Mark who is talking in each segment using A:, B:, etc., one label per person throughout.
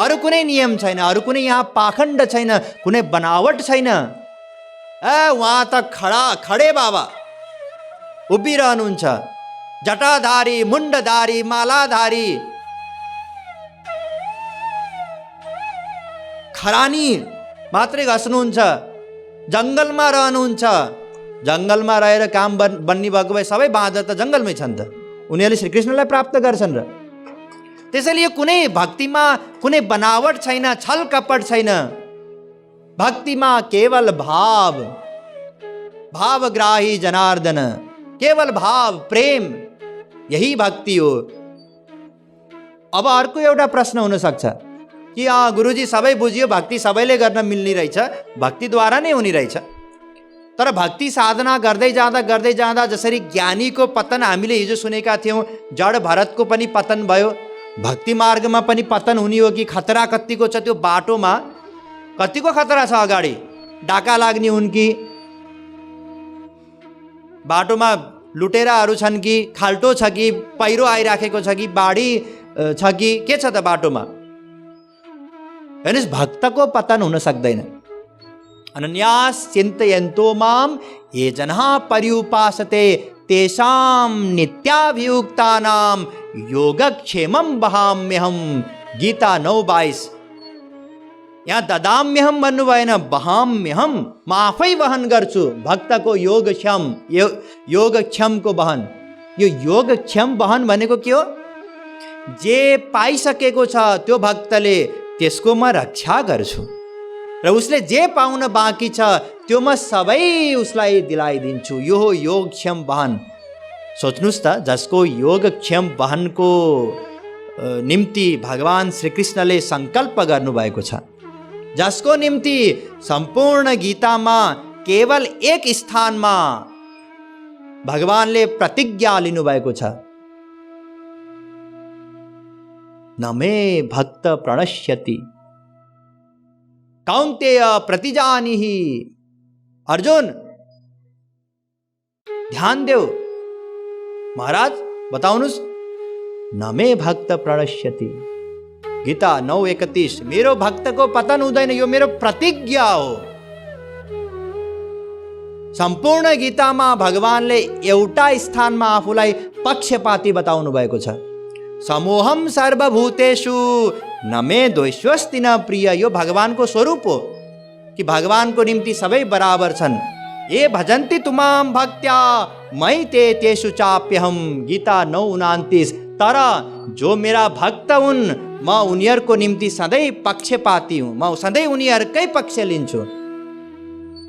A: अरू कुनै नियम छैन, अरू कुनै यहाँ पाखण्ड छैन, कुनै बनावट छैन। उहाँ त खडे बाबा उभिरहनुहुन्छ, जटाधारी, मुण्डधारी, मालाधारी, खरानी मात्रै घस्नुहुन्छ, जङ्गलमा रहनुहुन्छ। जङ्गलमा रहेर काम बन्नी भएको भए सबै बाँदर त जङ्गलमै छन् त, उनीहरूले श्रीकृष्णलाई प्राप्त गर्छन् र। त्यसैले यो कुनै भक्तिमा कुनै बनावट छैन, छल कपट छैन। भक्तिमा केवल भाव, भावग्राही जनार्दन, केवल भाव, प्रेम, यही भक्ति हो। अब अर्को एउटा प्रश्न हुन सक्छ कि गुरुजी सबै बुझियो, भक्ति सबैले गर्न मिल्ने रहेछ, भक्तिद्वारा नै हुने रहेछ। तर भक्ति साधना गर्दै जाँदा जसरी ज्ञानीको पतन हामीले हिजो सुनेका थियौँ, जड भरतको पनि पतन भयो, भक्ति मार्गमा पनि पतन हुने हो कि खतरा कतिको छ त्यो बाटोमा, कतिको खतरा छ, अगाडि डाका लाग्ने हुन् कि, बाटोमा लुटेराहरू छन् कि, खाल्टो छ कि, पहिरो आइराखेको छ कि, बाढी छ कि, के छ त बाटोमा। हेर्नुहोस्, भक्तको पतन हुन सक्दैन। अनन्यास चिन्तयन्तो माम ये जनाः पर्युपासते तेषां नित्याभियुक्तानां योगक्षेमं वहाम्यहम्। गीता 9:22। यहाँ ददाम्यहम भन्नु भएन, वहाम्यहम, म आफै वहन गर्छु भक्तको योगक्षमको वहन। यो योगक्षम वहन भनेको के हो? जे पाइसकेको छ त्यो भक्तले त्यसको म रक्षा गर्छु, र उसले जे पाउन बाँकी छ त्यो म सबै उसलाई दिलाइदिन्छु। यो हो योगक्षम वाहन। सोच्नुहोस् त, जसको योगक्षम वाहनको निम्ति भगवान श्रीकृष्णले सङ्कल्प गर्नुभएको छ, जसको निम्ति सम्पूर्ण गीतामा केवल एक स्थानमा भगवानले प्रतिज्ञा लिनुभएको छ, न मे भक्त प्रणश्यति कौन्तेय प्रतिजानिहि। अर्जुन ध्यान देऊ, महाराज बताउनुस्, न मे भक्त प्रणश्यति। गीता 9:31। मेरो भक्तको पतन हुँदैन, यो मेरो प्रतिज्ञा हो। सम्पूर्ण गीतामा भगवानले एउटा स्थानमा आफूलाई पक्षपाती बताउनु भएको छ। समोहम सर्वभूतेषु न मे द्वेष्वस्ति न प्रिय। यो भगवानको स्वरूप हो कि भगवानको निम्ति सबै बराबर छन्। ये भजन्ति तुमाम भक्त्या मयि ते तेषु चाप्यहम। गीता 9:29। तर जो मेरा भक्त हुन्, म उनीहरूको निम्ति सधैँ पक्षपाती हुँ, म सधैँ उनीहरूकै पक्ष लिन्छु।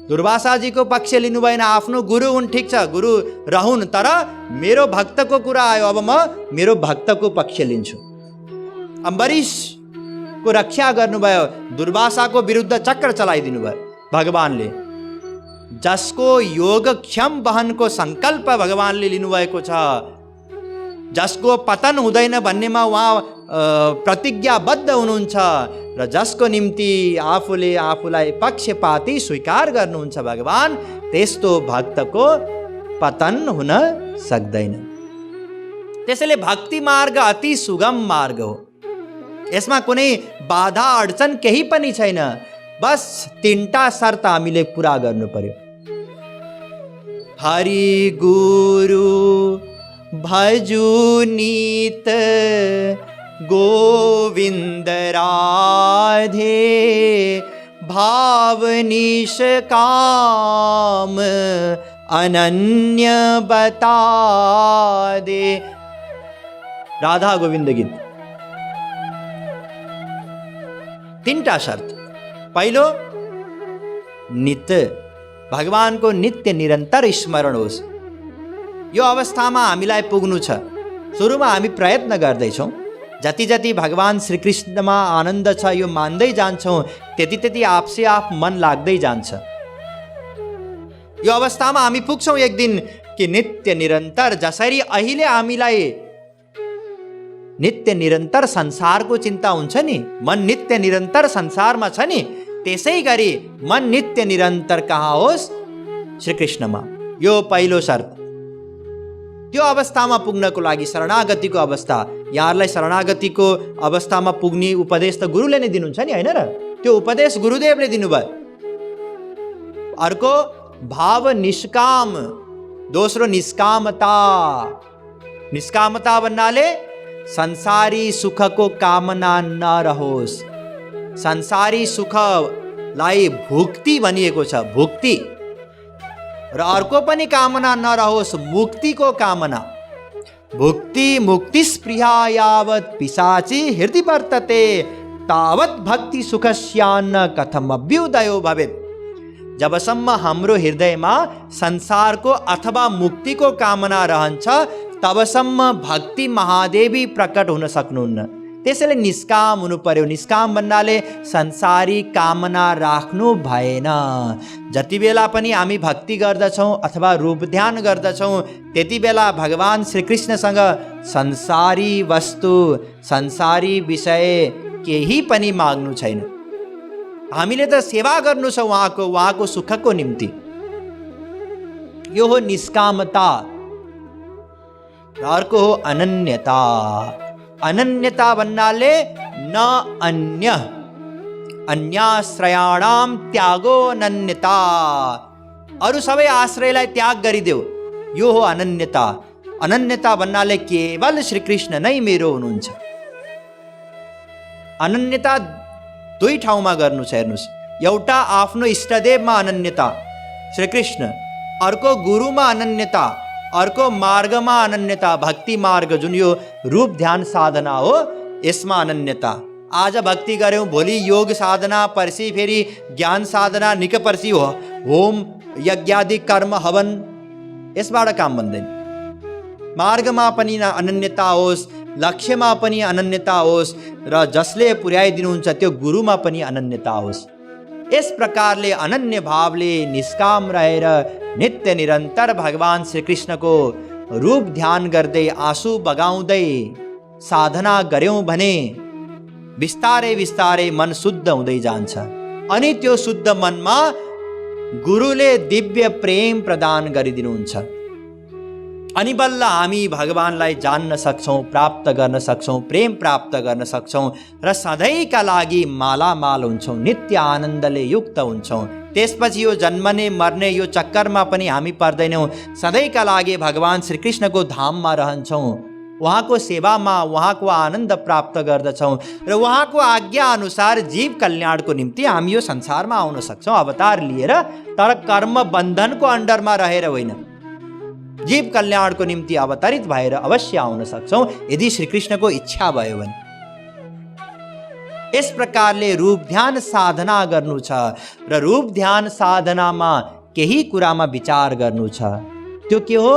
A: दुर्वासाजीको पक्ष लिनु भएन, आफ्नो गुरु हुन्, ठिक छ, गुरु रहन्, तर मेरो भक्तको कुरा आयो, अब म मेरो भक्तको पक्ष लिन्छु। अम्बरीशको रक्षा गर्नुभयो, दुर्वासाको विरुद्ध चक्र चलाइदिनु भयो भगवानले। जसको योगक्षम वहनको सङ्कल्प भगवानले लिनुभएको छ, जसको पतन हुँदैन भन्नेमा उहाँ प्रतिज्ञाबद्ध हुनुहुन्छ, र जसको निम्ति आफूले आफूलाई पक्षपाती स्वीकार गर्नुहुन्छ भगवान, त्यस्तो भक्तको पतन हुन सक्दैन। त्यसैले भक्ति मार्ग अति सुगम मार्ग हो। यसमा कुनै बाधा अडचन केही पनि छैन। बस 3टा शर्त हामीले पुरा गर्नु पर्यो। हरि गुरु भजु नीत गोविंद राधे भाव निष्काम अनन्य बता दे। राधा गोविंद गीत। 3टा शर्त। पहिलो, नित्य भगवानको नित्य निरन्तर स्मरण होस्। यो अवस्थामा हामीलाई पुग्नु छ। सुरुमा हामी प्रयत्न गर्दैछौँ, जति जति भगवान श्रीकृष्णमा आनन्द छ यो मान्दै जान्छौँ, त्यति त्यति आपसे आप मन लाग्दै जान्छ। यो अवस्थामा हामी पुग्छौँ एक दिन कि नित्य निरन्तर, जसरी अहिले हामीलाई नित्य निरन्तर संसारको चिन्ता हुन्छ नि, मन नित्य निरन्तर संसारमा छ नि, त्यसै गरी मन नित्य निरन्तर कहाँ होस्? श्रीकृष्णमा। यो पहिलो शर्त। त्यो अवस्थामा पुग्नको लागि शरणागतिको अवस्था, यहाँहरूलाई शरणागतिको अवस्थामा पुग्ने उपदेश त गुरुले नै दिनुहुन्छ नि, होइन र? त्यो उपदेश गुरुदेवले दिनुभयो। अर्को भाव निष्काम, दोस्रो निष्कामता। निष्कामता भन्नाले संसारी सुखको कामना नरहोस्। संसारी सुखलाई भुक्ति भनिएको छ, भुक्ति। र अर्को पनि कामना नरहोस्, मुक्तिको कामना। भुक्ति मुक्तिस्पृहा यावत् पिशाची हृदि वर्तते तावत् भक्ति सुखस्यान्न कथम अभ्युदयो भवेत्। जबसम्म हाम्रो हृदयमा संसारको अथवा मुक्तिको कामना रहन्छ तबसम्म भक्ति महादेवी प्रकट हुन सक्नुहुन्न। त्यसैले निष्काम हुनु पर्यो। निष्काम भन्नाले संसारी कामना राख्नु भएन। जति बेला पनि हामी भक्ति गर्दछौँ अथवा रूप ध्यान गर्दछौँ त्यति बेला भगवान श्रीकृष्णसँग संसारी वस्तु, संसारी विषय केही पनि माग्नु छैन। हामीले त सेवा गर्नु छ उहाँको सुखको निम्ति। यो हो निष्कामता। अर्को हो अनन्यता। अनन्यता भन्नाले न अन्य, अन्याश्रयाणाम त्यागो अनन्यता। अरू सबै आश्रयलाई त्याग गरिदेऊ, यो हो अनन्यता। अनन्यता भन्नाले केवल श्रीकृष्ण नै मेरो हुनुहुन्छ। अनन्यता दुई ठाउँमा गर्नु छ, हेर्नुहोस्। एउटा आफ्नो इष्टदेवमा अनन्यता श्रीकृष्ण, अर्को गुरुमा अनन्यता, अर्को मार्गमा अनन्यता, भक्ति मार्ग जुन यो रूप ध्यान साधना हो यसमा अनन्यता। आज भक्ति गऱ्यौँ, भोलि योग साधना, पर्सि फेरि ज्ञान साधना, निक पर्सि हो होम यज्ञादि कर्म हवन, यसबाट काम बन्दैन। मार्गमा पनि अनन्यता होस्, लक्ष्यमा पनि अनन्यता होस् र जसले पुर्याइदिनुहुन्छ त्यो गुरुमा पनि अनन्यता होस्। यस प्रकारले अनन्य भावले निष्काम रहेर नित्य निरन्तर भगवान श्रीकृष्णको रूप ध्यान गर्दै आँसु बगाउँदै साधना गर्यौँ भने बिस्तारै बिस्तारै मन शुद्ध हुँदै जान्छ। अनि त्यो शुद्ध मनमा गुरुले दिव्य प्रेम प्रदान गरिदिनुहुन्छ। अनि बल्ल हामी भगवानलाई जान्न सक्छौँ, प्राप्त गर्न सक्छौँ, प्रेम प्राप्त गर्न सक्छौँ र सधैँका लागि मालामाल हुन्छौँ, नित्य आनन्दले युक्त हुन्छौँ। त्यसपछि यो जन्मने मर्ने यो चक्करमा पनि हामी पर्दैनौँ। सधैँका लागि भगवान श्रीकृष्णको धाममा रहन्छौँ, उहाँको सेवामा उहाँको आनन्द प्राप्त गर्दछौँ र उहाँको आज्ञा अनुसार जीव कल्याणको निम्ति हामी यो संसारमा आउन सक्छौँ अवतार लिएर, तर कर्म बन्धनको अन्डरमा रहेर होइन। जीव कल्याणको निम्ति अवतरित भएर अवश्य आउन सक्छौँ यदि श्रीकृष्णको इच्छा भयो भने। यस प्रकारले रूप ध्यान साधना गर्नु छ र रूप ध्यान साधनामा केही कुरामा विचार गर्नु छ। त्यो के हो?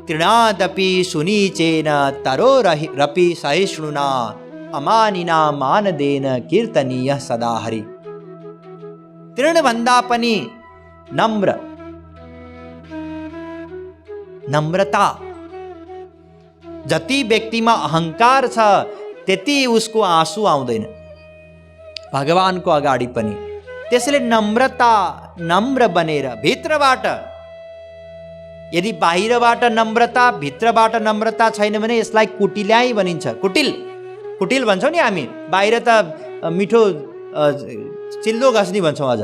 A: तृणादपि सुनीचेन तरो रपि सहिष्णुना अमानिना मानदेन कीर्तनीय सदा हरि। तृणभन्दा पनि नम्र, नम्रता। जति व्यक्तिमा अहंकार छ त्यति उसको आँसु आउँदैन भगवानको अगाडि पनि। त्यसैले नम्रता, नम्र बनेर भित्रबाट, यदि बाहिरबाट नम्रता भित्रबाट नम्रता छैन भने यसलाई कुटिल्याई भनिन्छ। कुटिल, कुटिल भन्छौँ नि हामी। बाहिर त मिठो चिल्लो घस्नी भन्छौँ अझ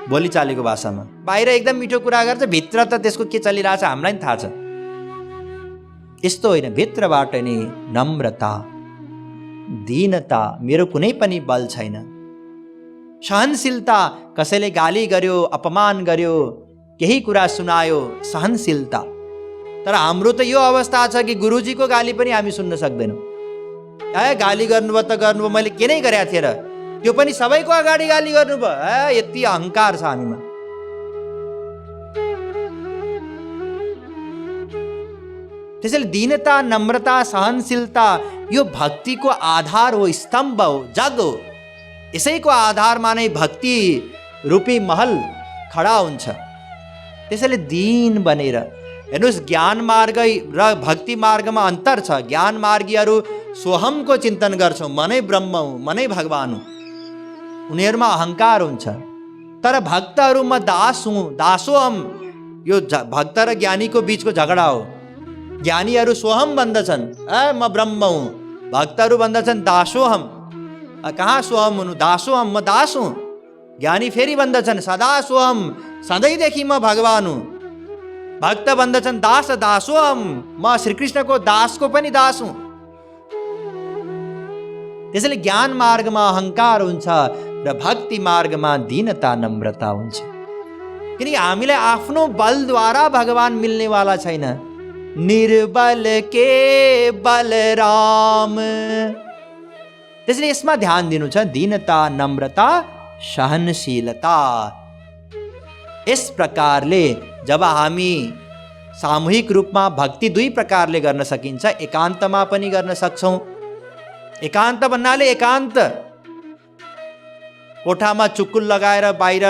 A: भोलि चालेको भाषामा। बाहिर एकदम मिठो कुरा गर्छ, भित्र त त्यसको के चलिरहेछ हामीलाई पनि थाहा छ। यस्तो होइन, भित्रबाट नै नम्रता, दीनता, मेरो कुनै पनि बल छैन। सहनशीलता, कसैले गाली गर्यो, अपमान गर्यो, केही कुरा सुनायो, सहनशीलता। तर हाम्रो त यो अवस्था छ कि गुरुजीको गाली पनि हामी सुन्न सक्दैनौँ। गाली गर्नुभयो त गर्नुभयो, मैले के नै गरेको थिएँ र, त्यो पनि सबैको अगाडि गाली गर्नुभयो। यति अहंकार छ हामीमा। त्यसैले दीनता, नम्रता, सहनशीलता यो भक्तिको आधार हो, स्तम्भ हो, जग हो। यसैको आधारमा नै भक्ति रूपी महल खडा हुन्छ। त्यसैले दीन बनेर हेर्नुहोस्, ज्ञान मार्ग र भक्ति मार्गमा अन्तर छ। ज्ञान मार्गीहरू सोहमको चिन्तन गर्छौँ, मनै ब्रह्म हुँ, मनै भगवान हुँ, उनीहरूमा अहंकार हुन्छ। तर भक्तहरूमा दास हुँ, दासोहम। यो भक्त र ज्ञानीको बीचको झगडा हो। ज्ञानीहरू सोहम भन्दछन्, म ब्रह्म हुँ। भक्तहरू भन्दछन् दासोहम। कहाँ सोहम हुनु, दासोहम, म दास हुँ। ज्ञानी फेरि भन्दछन् सदा सोहम, सधैँदेखि म भगवान हुँ। भक्त भन्दछन् दास दासोहम, म श्रीकृष्णको दासको पनि दास हुँ। त्यसैले ज्ञान मार्गमा अहङ्कार हुन्छ र भक्ति मार्गमा दीनता नम्रता हुन्छ। किनकि हामीलाई आफ्नो बलद्वारा भगवान मिल्नेवाला छैन। निर्बल के बलराम। त्यसैले यसमा ध्यान दिनु छ, दीनता नम्रता सहनशीलता। यस प्रकारले जब हामी सामूहिक रूपमा भक्ति दुई प्रकारले गर्न सकिन्छ, एकान्तमा पनि गर्न सक्छौँ। एकान्त भन्नाले एकान्त, कोठामा चुक्कुल लगाएर बाहिर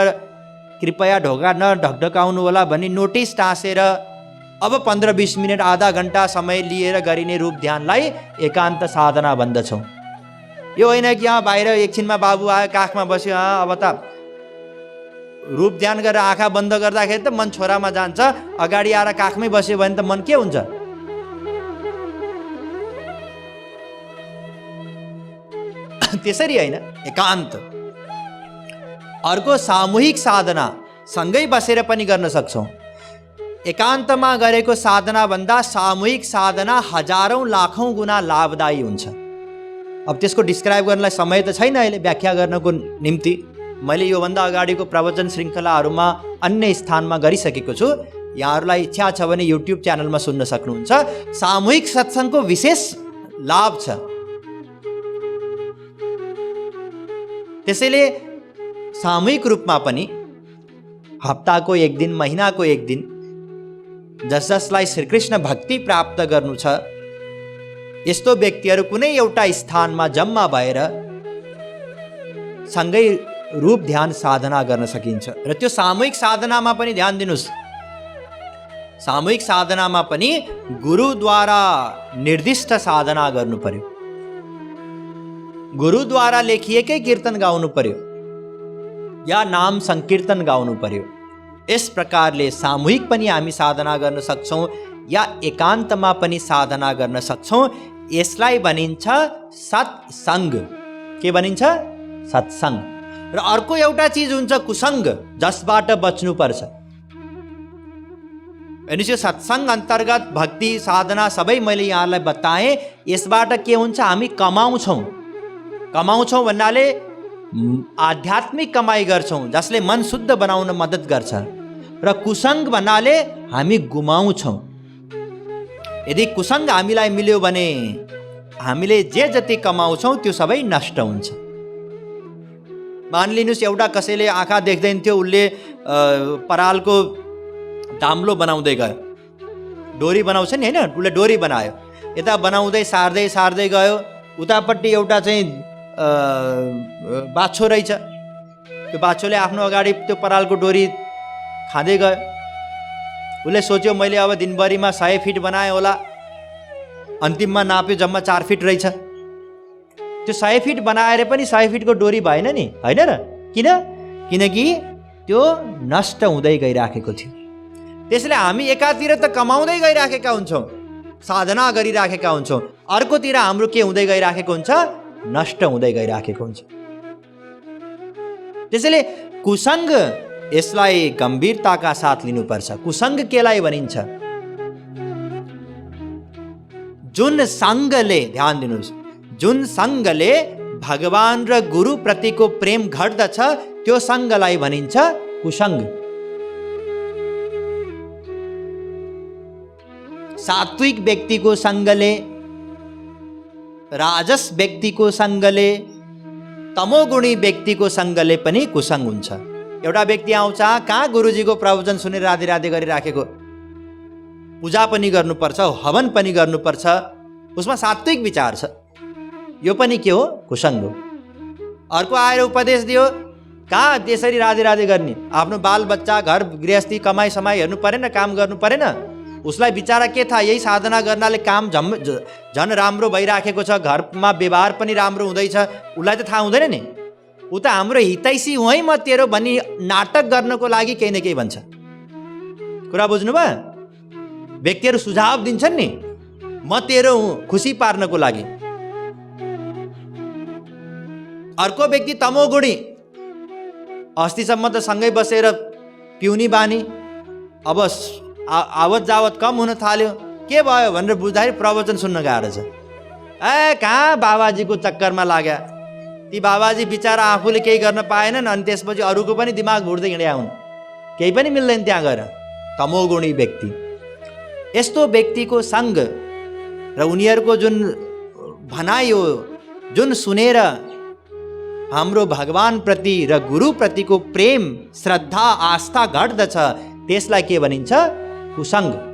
A: कृपया ढोका नढकढकाउनु होला भनी नोटिस टाँसेर अब 15-20 मिनट आधा घन्टा समय लिएर गरिने रूप ध्यानलाई एकान्त साधना भन्दछौँ। यो होइन कि यहाँ बाहिर एकछिनमा बाबु आयो काखमा बस्यो, अब त रूप ध्यान गरेर आँखा बन्द गर्दाखेरि त मन छोरामा जान्छ, अगाडि आएर काखमै बस्यो भने त मन के हुन्छ? त्यसरी होइन, एकान्त। अर्को सामूहिक साधना, सँगै बसेर पनि गर्न सक्छौँ। एकान्तमा गरेको साधना भन्दा सामूहिक साधना हजारौं लाखौं गुणा लाभदायी हुन्छ। अब त्यसको डिस्क्राइब गर्नलाई समय त छैन अहिले व्याख्या गर्नको निम्ति। मैले योभन्दा अगाडिको प्रवचन श्रृङ्खलाहरूमा अन्य स्थानमा गरिसकेको छु। यहाँहरूलाई इच्छा छ भने युट्युब च्यानलमा सुन्न सक्नुहुन्छ। सामूहिक सत्सङ्गको विशेष लाभ छ। त्यसैले सामूहिक रूपमा पनि हप्ताको एक दिन, महिनाको एक दिन जसलाई श्रीकृष्ण भक्ति प्राप्त गर्नु छ, यस्तो व्यक्तिहरू कुनै एउटा स्थानमा जम्मा भएर सँगै रूप ध्यान साधना गर्न सकिन्छ। र त्यो सामूहिक साधनामा पनि ध्यान दिनुस्, सामूहिक साधनामा पनि गुरुद्वारा निर्दिष्ट साधना गर्नु पर्यो। गुरुद्वारा लेखिएकै कीर्तन गाउनु पर्यो या नाम संकीर्तन गाउनु पर्यो। यस प्रकारले सामूहिक पनि हामी साधना गर्न सक्छौँ या एकान्तमा पनि साधना गर्न सक्छौँ। यसलाई भनिन्छ सत्सङ्ग। के भनिन्छ? सत्सङ्ग। र अर्को एउटा चिज हुन्छ कुसङ्ग, जसबाट बच्नुपर्छ। यो सत्सङ्ग अन्तर्गत भक्ति साधना सबै मैले यहाँलाई बताएँ। यसबाट के हुन्छ? हामी कमाउँछौँ। कमाउँछौँ भन्नाले आध्यात्मिक कमाई गर्छौँ, जसले मन शुद्ध बनाउन मद्दत गर्छ। र कुसङ्ग भन्नाले हामी गुमाउँछौँ। यदि कुसङ्ग हामीलाई मिल्यो भने हामीले जे जति कमाउँछौँ त्यो सबै नष्ट हुन्छ। मानिलिनुहोस् एउटा कसैले आँखा देख्दैन थियो, उसले परालको दाम्लो बनाउँदै गयो, डोरी बनाउँछ नि होइन, उसले डोरी बनायो। यता बनाउँदै सार्दै सार्दै गयो, उतापट्टि एउटा चाहिँ बाछो रहेछ। त्यो बाछोले आफ्नो अगाडि त्यो परालको डोरी खाँदै गयो। उसले सोच्यो मैले अब दिनभरिमा 100 फिट बनाएँ होला। अन्तिममा नाप्यो जम्मा 4 फिट रहेछ। त्यो 100 फिट बनाएर पनि 100 फिटको डोरी भएन नि, होइन र? किन? किनकि त्यो नष्ट हुँदै गइराखेको थियो। त्यसैले हामी एकातिर त कमाउँदै गइराखेका हुन्छौँ, साधना गरिराखेका हुन्छौँ, अर्कोतिर हाम्रो के हुँदै गइराखेको हुन्छ? नष्ट हुँदै गइराखेको हुन्छ। त्यसैले कुसङ्ग, यसलाई गम्भीरताका साथ लिनुपर्छ। कुसङ्ग केलाई भनिन्छ? जुन सङ्गले, ध्यान दिनुहोस्, जुन सङ्गले भगवान र गुरु प्रतिको प्रेम घट्दछ त्यो सङ्गलाई भनिन्छ कुसङ्ग। सात्विक व्यक्तिको सङ्गले, राजस व्यक्तिको सङ्गले, तमोगुणी व्यक्तिको सङ्गले पनि कुसङ्ग हुन्छ। एउटा व्यक्ति आउँछ, कहाँ गुरुजीको प्रवचन सुनेर राधे राधे गरिराखेको, पूजा पनि गर्नुपर्छ, हवन पनि गर्नुपर्छ, उसमा सात्विक विचार छ, यो पनि के हो? कुसङ्ग हो। अर्को आएर उपदेश दियो, कहाँ त्यसरी राधे राधे गर्ने, आफ्नो बाल बच्चा, घर गृहस्थी, कमाइ समाई हेर्नु परेन, काम गर्नु परेन? उसलाई बिचारा के थाहा, यही साधना गर्नाले काम झन् राम्रो भइराखेको छ, घरमा व्यवहार पनि राम्रो हुँदैछ, उसलाई त थाहा हुँदैन नि। ऊ त हाम्रो हितैषी हुँ है म तेरो भनी नाटक गर्नको लागि केही न केही भन्छ। कुरा बुझ्नुभयो? व्यक्तिहरू सुझाव दिन्छन् नि, म तेरो हुँ खुसी पार्नको लागि। अर्को व्यक्ति तमोगुणी, अस्तिसम्म त सँगै बसेर पिउनी बानी, अब आवत जावत कम हुन थाल्यो, के भयो भनेर बुझ्दाखेरि प्रवचन सुन्न गाह्रो छ। कहाँ बाबाजीको चक्करमा लाग्या, ती बाबाजी बिचारा आफूले केही गर्न पाएनन्, अनि त्यसपछि अरूको पनि दिमाग भुट्दै हिँड्या हुन्, केही पनि मिल्दैन त्यहाँ गएर। तमोगुणी व्यक्ति, यस्तो व्यक्तिको सङ्ग र उनीहरूको जुन भनाइ हो, जुन सुनेर हाम्रो भगवानप्रति र गुरुप्रतिको प्रेम, श्रद्धा, आस्था घट्दछ, त्यसलाई के भनिन्छ? कुसङ्ग।